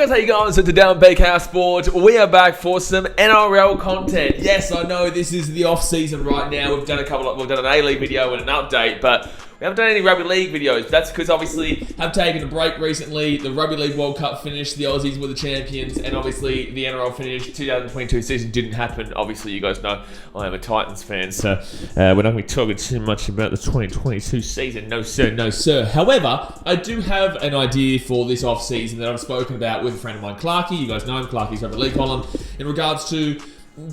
guys, how you going? So today on BKRsport, we are back for some NRL content. Yes, I know this is the off season right now. We've done an A-League video and an update, but we haven't done any Rugby League videos. That's because obviously I've taken a break recently. The Rugby League World Cup finished, the Aussies were the champions, and obviously the NRL finished. 2022 season didn't happen. Obviously, you guys know I am a Titans fan, so we're not going to be talking too much about the 2022 season. No sir, no sir. However, I do have an idea for this off season that I've spoken about with a friend of mine, Clarky. You guys know him, Clarky's Rugby League column, in regards to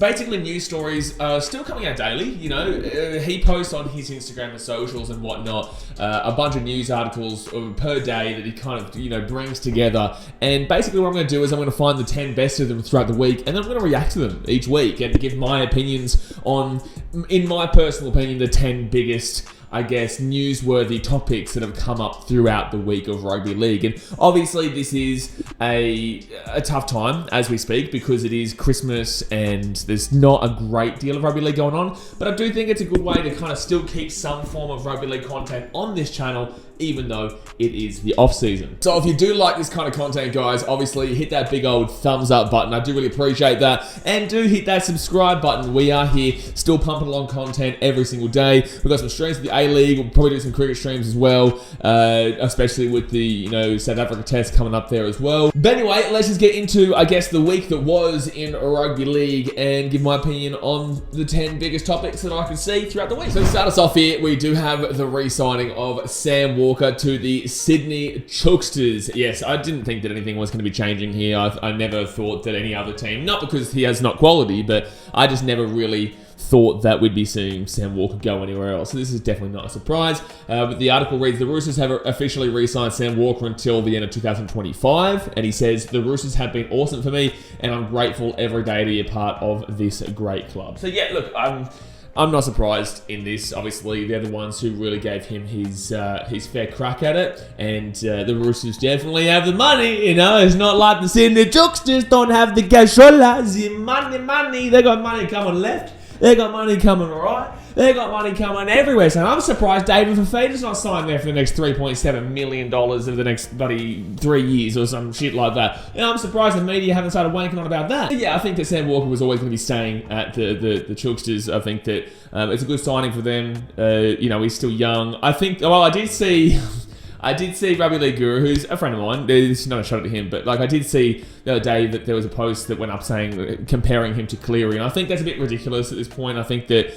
basically news stories still coming out daily. You know, he posts on his Instagram and socials and whatnot a bunch of news articles per day that he kind of, you know, brings together. And basically what I'm going to do is I'm going to find the 10 best of them throughout the week, and then I'm going to react to them each week and give my opinions on, in my personal opinion, the 10 biggest, I guess, newsworthy topics that have come up throughout the week of rugby league. And obviously this is a tough time as we speak, because it is Christmas and there's not a great deal of rugby league going on, but I do think it's a good way to kind of still keep some form of rugby league content on this channel, even though it is the off season. So if you do like this kind of content, guys, obviously hit that big old thumbs up button. I do really appreciate that. And do hit that subscribe button. We are here still pumping along content every single day. We've got some streams of the A-League. We'll probably do some cricket streams as well, especially with the, you know, South Africa test coming up there as well. But anyway, let's just get into, I guess, the week that was in rugby league and give my opinion on the 10 biggest topics that I can see throughout the week. So to start us off here, we do have the re-signing of Sam Walker to the Sydney Chooksters. Yes, I didn't think that anything was going to be changing here. I never thought that any other team, not because he has not quality, but I just never really thought that we'd be seeing Sam Walker go anywhere else. So this is definitely not a surprise. But the article reads, the Roosters have officially re-signed Sam Walker until the end of 2025. And he says, the Roosters have been awesome for me, and I'm grateful every day to be a part of this great club. So yeah, look, I'm not surprised in this. Obviously, they're the ones who really gave him his fair crack at it, and the Roosters definitely have the money. You know, it's not like the Sydney Chooksters don't have the cashola, the money. They got money coming left. They got money coming right. They got money coming everywhere. So I'm surprised David Fifita's not signed there for the next $3.7 million over the next bloody 3 years or some shit like that. And I'm surprised the media haven't started wanking on about that. But yeah, I think that Sam Walker was always going to be staying at the Chooksters. I think that it's a good signing for them. You know, he's still young. I think, well, I did see Rugby League Guru, who's a friend of mine. This is not a shot at him, but like I did see the other day that there was a post that went up saying, comparing him to Cleary, and I think that's a bit ridiculous at this point. I think that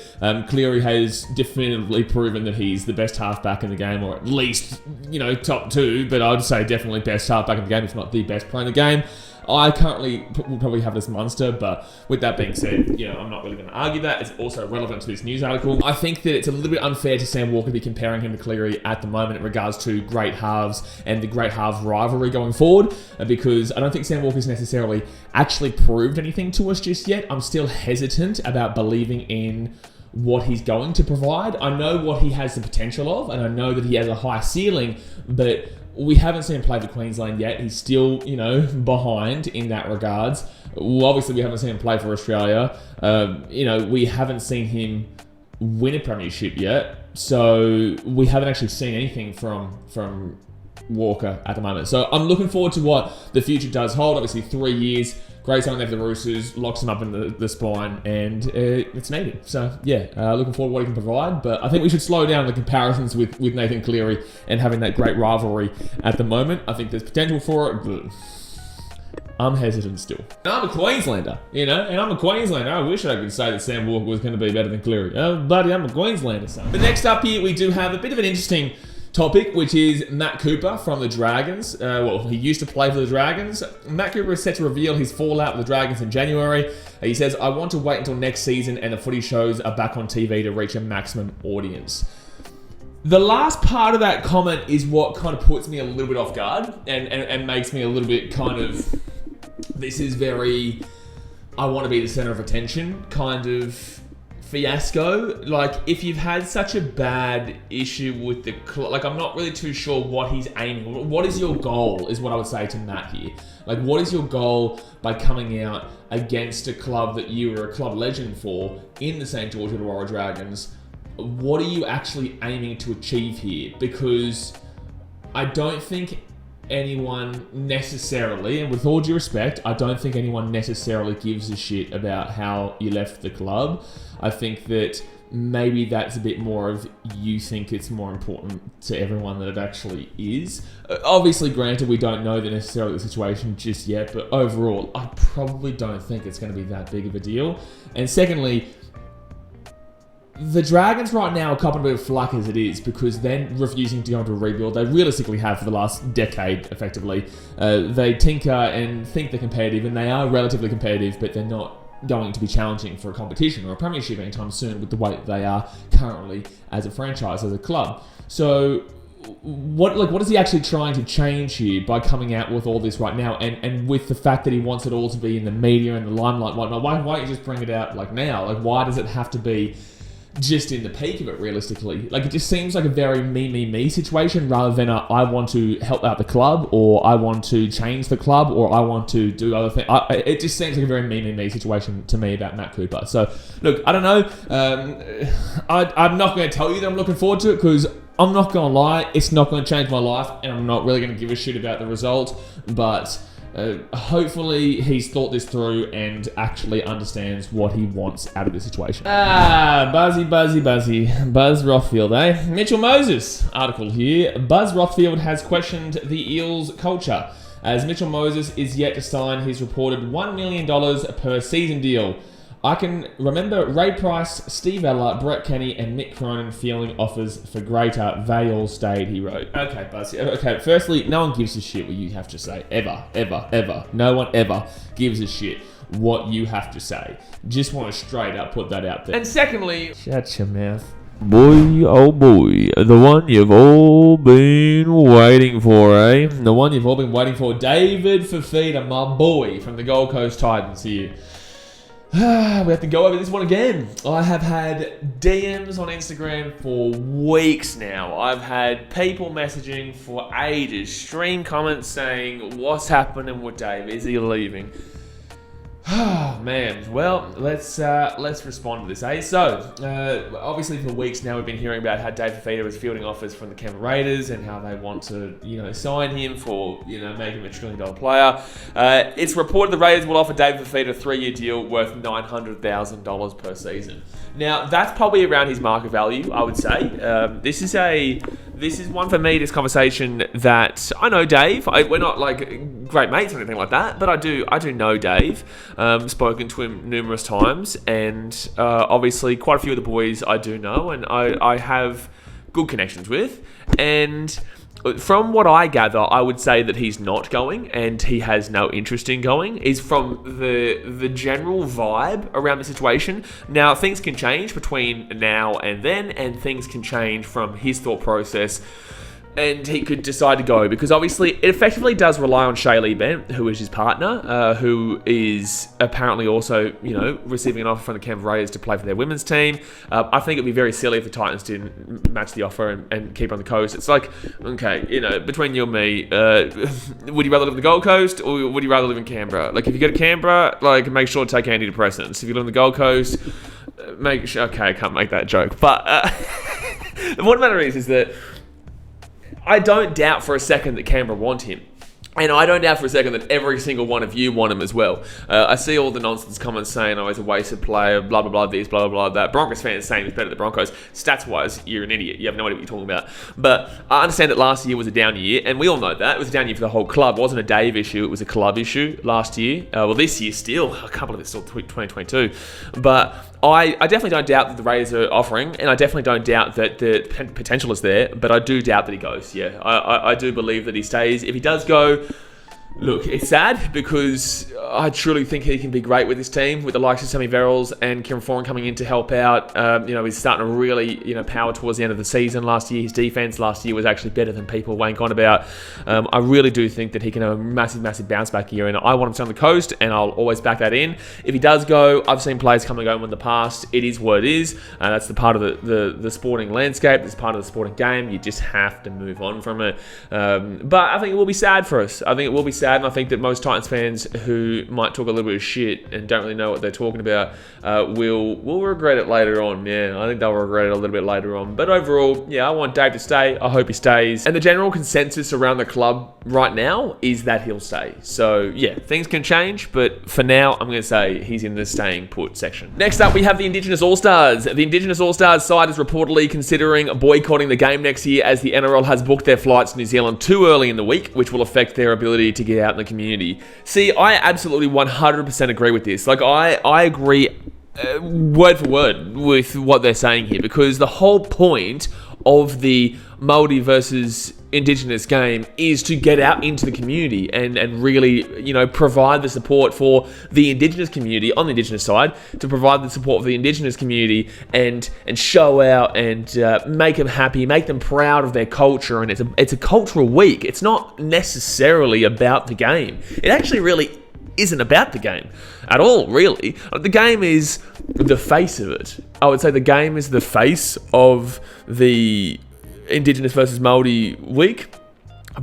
Cleary has definitively proven that he's the best halfback in the game, or at least, you know, top two, but I'd say definitely best halfback in the game, if not the best player in the game. I currently will probably have this monster, but with that being said, you know, I'm not really going to argue that. It's also relevant to this news article. I think that it's a little bit unfair to Sam Walker to be comparing him to Cleary at the moment in regards to great halves and the great halves rivalry going forward, because I don't think Sam Walker's necessarily actually proved anything to us just yet. I'm still hesitant about believing in what he's going to provide. I know what he has the potential of, and I know that he has a high ceiling, but we haven't seen him play for Queensland yet. He's still, you know, behind in that regards. Well, obviously, we haven't seen him play for Australia. You know, we haven't seen him win a premiership yet. So we haven't actually seen anything from Walker at the moment. So I'm looking forward to what the future does hold. Obviously, 3 years. Great signing there for the Roosters, locks him up in the spine, and it's needed. So, yeah, looking forward to what he can provide. But I think we should slow down the comparisons with Nathan Cleary and having that great rivalry at the moment. I think there's potential for it, but I'm hesitant still. And I'm a Queenslander, you know, and I'm a Queenslander. I wish I could say that Sam Walker was going to be better than Cleary. Oh, buddy, I'm a Queenslander, son. But next up here, we do have a bit of an interesting topic, which is Matt Cooper from the Dragons. Well, he used to play for the Dragons. Matt Cooper is set to reveal his fallout with the Dragons in January. He says, I want to wait until next season and the footy shows are back on TV to reach a maximum audience. The last part of that comment is what kind of puts me a little bit off guard and makes me a little bit kind of, this is very, I want to be the center of attention kind of fiasco. Like, if you've had such a bad issue with the club, like, I'm not really too sure what he's aiming. What is your goal, is what I would say to Matt here. Like, what is your goal by coming out against a club that you were a club legend for in the St. George Illawarra Dragons? What are you actually aiming to achieve here? Because I don't think anyone necessarily, and with all due respect, I don't think anyone necessarily gives a shit about how you left the club. I think that maybe that's a bit more of you think it's more important to everyone than it actually is. Obviously, granted, we don't know necessarily the situation just yet, but overall, I probably don't think it's going to be that big of a deal. And secondly, the Dragons right now are copping a bit of flack as it is because they're refusing to go into a rebuild. They realistically have for the last decade, effectively. They tinker and think they're competitive, and they are relatively competitive, but they're not going to be challenging for a competition or a premiership anytime soon with the way that they are currently as a franchise, as a club. So what is he actually trying to change here by coming out with all this right now, and with the fact that he wants it all to be in the media and the limelight and whatnot? Why don't you just bring it out like now? Like, why does it have to be just in the peak of it, realistically? Like, it just seems like a very me situation rather than I want to help out the club, or I want to change the club, or I want to do other things. It just seems like a very me situation to me about Matt Cooper. So, look, I don't know. I'm not going to tell you that I'm looking forward to it, because I'm not going to lie, it's not going to change my life, and I'm not really going to give a shit about the result, but hopefully he's thought this through and actually understands what he wants out of this situation. Buzz Rothfield, eh? Mitchell Moses article here. Buzz Rothfield has questioned the Eels' culture, as Mitchell Moses is yet to sign his reported $1 million per season deal. I can remember Ray Price, Steve Ella, Brett Kenny, and Mick Cronin feeling offers for greater. They all stayed, he wrote. Okay, Buzz. Okay, firstly, no one gives a shit what you have to say. Ever. No one ever gives a shit what you have to say. Just want to straight up put that out there. And secondly, shut your mouth. Boy, oh boy, the one you've all been waiting for, eh? The one you've all been waiting for. David Fifita, my boy, from the Gold Coast Titans here. We have to go over this one again. I have had DMs on Instagram for weeks now. I've had people messaging for ages, stream comments saying, what's happening with Dave? Is he leaving? Oh, man. Well, let's respond to this, eh? So, obviously for weeks now we've been hearing about how David Fifita was fielding offers from the Canberra Raiders and how they want to, sign him for, make him a $1 trillion player. It's reported the Raiders will offer David Fifita a 3-year deal worth $900,000 per season. Now, that's probably around his market value, I would say. This is one for me, this conversation, that I know Dave. We're not like great mates or anything like that, but I do know Dave. Spoken to him numerous times, and obviously quite a few of the boys I do know, and I have good connections with. And from what I gather, I would say that he's not going, and he has no interest in going, is from the general vibe around the situation. Now, things can change between now and then, and things can change from his thought process, and he could decide to go, because obviously it effectively does rely on Shaylee Bent, who is his partner, who is apparently also, receiving an offer from the Canberra Raiders to play for their women's team. I think it'd be very silly if the Titans didn't match the offer and keep her on the coast. It's like, okay, between you and me, would you rather live on the Gold Coast, or would you rather live in Canberra? Like, if you go to Canberra, like, make sure to take antidepressants. If you live on the Gold Coast, make sure... Okay, I can't make that joke. But what the matter is that I don't doubt for a second that Canberra want him. And I don't doubt for a second that every single one of you want him as well. I see all the nonsense comments saying, he's a wasted player, blah, blah, blah, this, blah, blah, blah, that. Broncos fans saying he's better than the Broncos. Stats-wise, you're an idiot. You have no idea what you're talking about. But I understand that last year was a down year, and we all know that. It was a down year for the whole club. It wasn't a Dave issue. It was a club issue last year. This year still. I can't believe it's still 2022. But I definitely don't doubt that the Raiders are offering, and I definitely don't doubt that the potential is there, but I do doubt that he goes, yeah. I do believe that he stays. If he does go, look, it's sad, because I truly think he can be great with this team, with the likes of Sammy Verills and Kieran Foran coming in to help out. He's starting to really, power towards the end of the season. Last year, his defense last year was actually better than people wank on about. I really do think that he can have a massive bounce back year, and I want him to stay on the coast, and I'll always back that in. If he does go, I've seen players come and go in the past. It is what it is. That's the part of the sporting landscape. It's part of the sporting game. You just have to move on from it. But I think it will be sad for us. I think it will be sad, and I think that most Titans fans who might talk a little bit of shit and don't really know what they're talking about will regret it later on. Yeah, I think they'll regret it a little bit later on. But overall, yeah, I want Dave to stay. I hope he stays. And the general consensus around the club right now is that he'll stay. So yeah, things can change, but for now, I'm going to say he's in the staying put section. Next up, we have the Indigenous All Stars. The Indigenous All Stars side is reportedly considering boycotting the game next year, as the NRL has booked their flights to New Zealand too early in the week, which will affect their ability to get out in the community. See, I absolutely 100% agree with this. Like, I agree word for word with what they're saying here, because the whole point of the Māori versus Indigenous game is to get out into the community and really, you know, provide the support for the Indigenous community on the Indigenous side, to provide the support for the Indigenous community and show out and make them happy, make them proud of their culture. And it's a cultural week. It's not necessarily about the game. It actually really isn't about the game at all, really. The game is the face of it. I would say the game is the face of the Indigenous versus Māori week,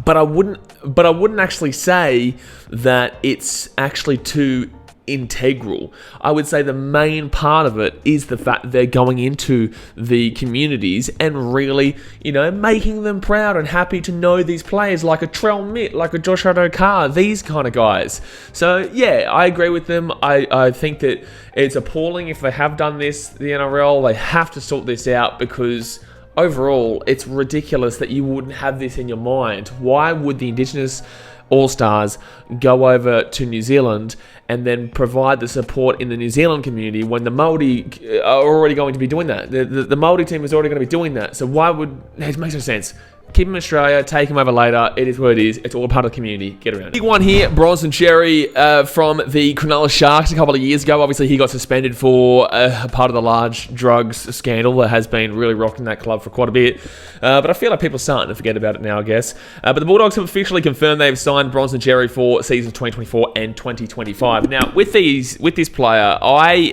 but I wouldn't actually say that it's actually too integral. I would say the main part of it is the fact that they're going into the communities and really, you know, making them proud and happy to know these players like a Trell Mitt, like a Josh Adokar, these kind of guys. So yeah, I agree with them. I think that it's appalling if they have done this, the NRL. They have to sort this out, because overall, it's ridiculous that you wouldn't have this in your mind. Why would the Indigenous All-Stars go over to New Zealand and then provide the support in the New Zealand community when the Māori are already going to be doing that? The Māori team is already going to be doing that. So why would... It makes no sense. Keep him in Australia, take him over later. It is what it is. It's all part of the community. Get around it. Big one here, Bronson Xerri from the Cronulla Sharks a couple of years ago. Obviously, he got suspended for a part of the large drugs scandal that has been really rocking that club for quite a bit. But I feel like people are starting to forget about it now, I guess. But the Bulldogs have officially confirmed they've signed Bronson Xerri for seasons 2024 and 2025. Now, with this player, I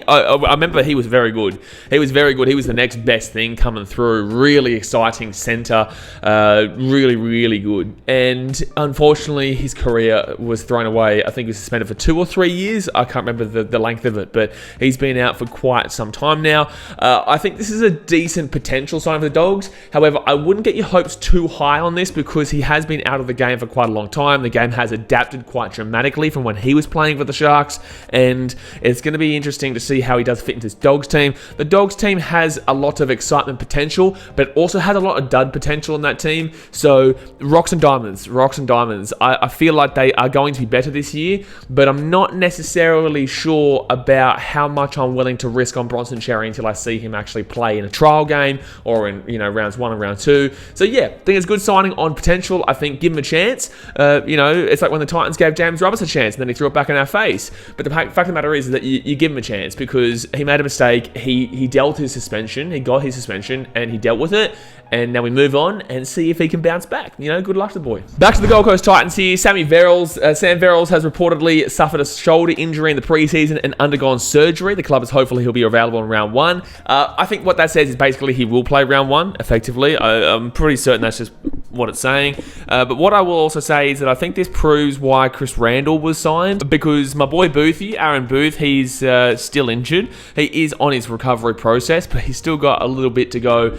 remember he was very good. He was very good. He was the next best thing coming through. Really exciting centre. Really, really good. And unfortunately, his career was thrown away. I think he was suspended for 2 or 3 years. I can't remember the length of it, but he's been out for quite some time now. I think this is a decent potential sign for the Dogs. However, I wouldn't get your hopes too high on this, because he has been out of the game for quite a long time. The game has adapted quite dramatically from when he was playing for the Sharks, and it's going to be interesting to see how he does fit into this Dogs team. The Dogs team has a lot of excitement potential, but also has a lot of dud potential in that team. So rocks and diamonds. I feel like they are going to be better this year, but I'm not necessarily sure about how much I'm willing to risk on Bronson Xerri until I see him actually play in a trial game or in, you know, rounds 1 and round 2. So yeah, I think it's good signing on potential. I think give him a chance. You know, it's like when the Titans gave James Roberts a chance and then he threw it back in our face. But the fact of the matter is that you give him a chance, because he made a mistake. He dealt his suspension. He got his suspension and he dealt with it. And now we move on and see if he can bounce back. You know, good luck to the boy. Back to the Gold Coast Titans here. Sam Verills has reportedly suffered a shoulder injury in the preseason and undergone surgery. The club is hopefully he'll be available in round 1. I think what that says is basically he will play round 1, effectively. I'm pretty certain that's just what it's saying. But what I will also say is that I think this proves why Chris Randall was signed, because my boy Boothie, Aaron Booth, he's still injured. He is on his recovery process, but he's still got a little bit to go,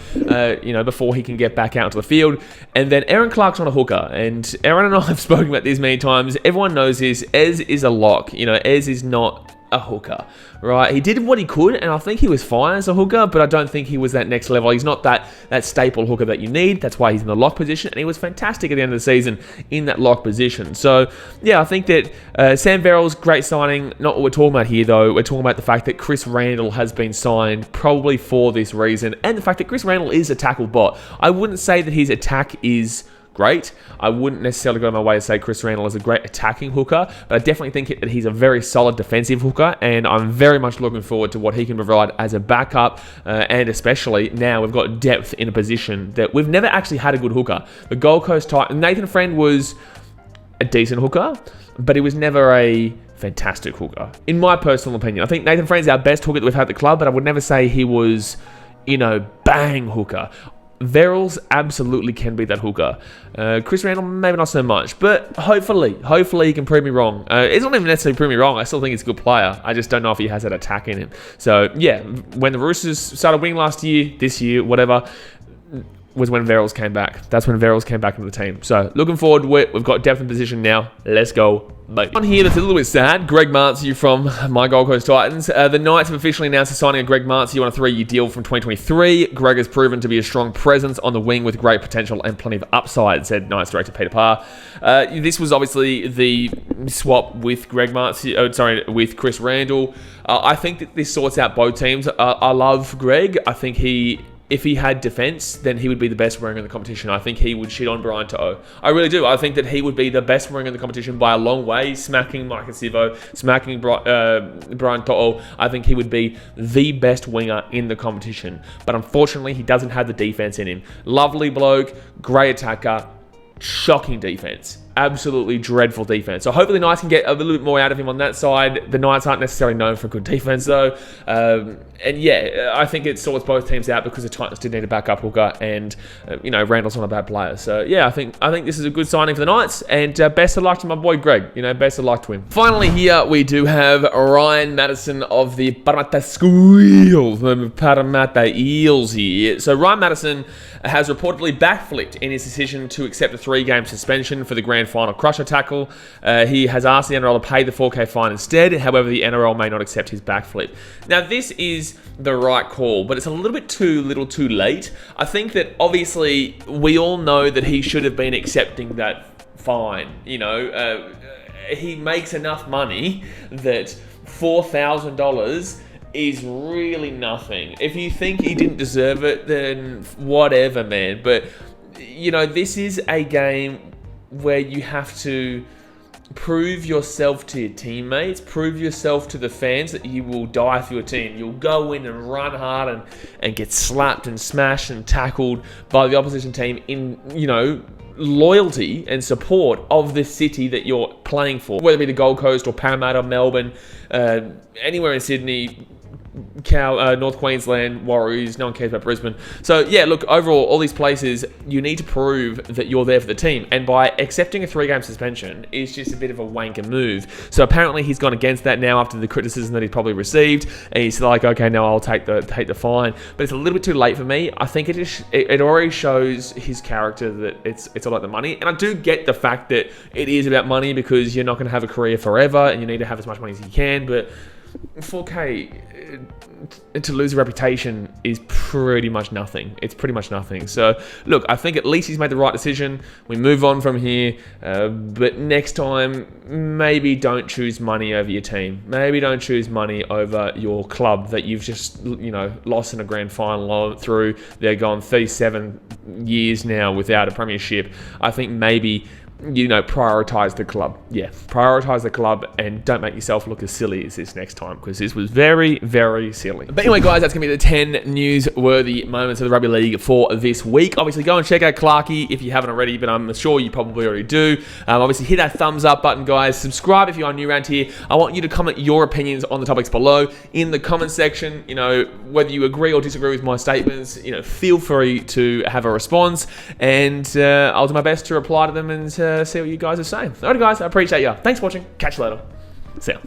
you know, before he can get back out to the field. And then Aaron Clark's on a hooker, and Aaron and I have spoken about this many times. Everyone knows this. Ez is a lock. You know, Ez is not a hooker, right? He did what he could, and I think he was fine as a hooker, but I don't think he was that next level. He's not that staple hooker that you need. That's why he's in the lock position, and he was fantastic at the end of the season in that lock position. So, yeah, I think that Sam Verills, great signing. Not what we're talking about here, though. We're talking about the fact that Chris Randall has been signed probably for this reason, and the fact that Chris Randall is a tackle bot. I wouldn't say that his attack is great. I wouldn't necessarily go my way to say Chris Randall is a great attacking hooker, but I definitely think that he's a very solid defensive hooker, and I'm very much looking forward to what he can provide as a backup, and especially now we've got depth in a position that we've never actually had a good hooker. The Gold Coast Titans, Nathan Friend was a decent hooker, but he was never a fantastic hooker, in my personal opinion. I think Nathan Friend's our best hooker that we've had at the club, but I would never say he was, you know, bang hooker. Verills absolutely can be that hooker. Chris Randall, maybe not so much, but hopefully he can prove me wrong. It's not even necessarily prove me wrong. I still think he's a good player. I just don't know if he has that attack in him. So yeah, when the Roosters started winning last year, this year, whatever, was when Verills came back. That's when Verills came back into the team. So looking forward to it. We've got depth in position now. Let's go. But on here that's a little bit sad, Greg Marzhew from my Gold Coast Titans. The Knights have officially announced the signing of Greg Marzhew on a 3-year deal from 2023. Greg has proven to be a strong presence on the wing with great potential and plenty of upside, said Knights director Peter Parr. This was obviously the swap with with Chris Randall. I think that this sorts out both teams. I love Greg. I think if he had defence, then he would be the best winger in the competition. I think he would shit on Brian To'o. I really do. I think that he would be the best winger in the competition by a long way, smacking Mike Sivo, smacking Brian To'o. I think he would be the best winger in the competition. But unfortunately, he doesn't have the defence in him. Lovely bloke, great attacker, shocking defence. Absolutely dreadful defense. So hopefully the Knights can get a little bit more out of him on that side. The Knights aren't necessarily known for good defense though. And yeah, I think it sorts both teams out because the Titans did need a backup hooker, and Randall's not a bad player. So yeah, I think this is a good signing for the Knights, and best of luck to my boy Greg. Best of luck to him. Finally, here we do have Ryan Matterson of the Parramatta Squeals, the Parramatta Eels here. So Ryan Matterson has reportedly backflipped in his decision to accept a 3-game suspension for the grand final crusher tackle. He has asked the NRL to pay the $4,000 fine instead. However, the NRL may not accept his backflip. Now, this is the right call, but it's a little bit too late. I think that obviously we all know that he should have been accepting that fine. He makes enough money that $4,000 is really nothing. If you think he didn't deserve it, then whatever, man. But this is a game where you have to prove yourself to your teammates, prove yourself to the fans that you will die for your team. You'll go in and run hard and get slapped and smashed and tackled by the opposition team in, loyalty and support of the city that you're playing for, whether it be the Gold Coast or Parramatta, Melbourne, anywhere in Sydney, North Queensland, Warriors, no one cares about Brisbane. So yeah, look, overall, all these places, you need to prove that you're there for the team. And by accepting a 3-game suspension is just a bit of a wanker move. So apparently he's gone against that now after the criticism that he's probably received. And he's like, okay, now I'll take the fine. But it's a little bit too late for me. I think it already shows his character that it's all about the money. And I do get the fact that it is about money because you're not going to have a career forever and you need to have as much money as you can. But $4,000 to lose a reputation is pretty much nothing. It's pretty much nothing. So look, I think at least he's made the right decision. We move on from here. But next time, maybe don't choose money over your team. Maybe don't choose money over your club that you've just lost in a grand final through. They're gone 37 years now without a premiership. I think maybe prioritise the club. Yeah, prioritise the club and don't make yourself look as silly as this next time, because this was very, very silly. But anyway, guys, that's going to be the 10 newsworthy moments of the rugby league for this week. Obviously, go and check out Clarkey if you haven't already, but I'm sure you probably already do. Obviously, hit that thumbs up button, guys. Subscribe if you are new around here. I want you to comment your opinions on the topics below in the comment section. Whether you agree or disagree with my statements, feel free to have a response, and I'll do my best to reply to them and see what you guys are saying. Alright, guys, I appreciate you. Thanks for watching. Catch you later. See ya.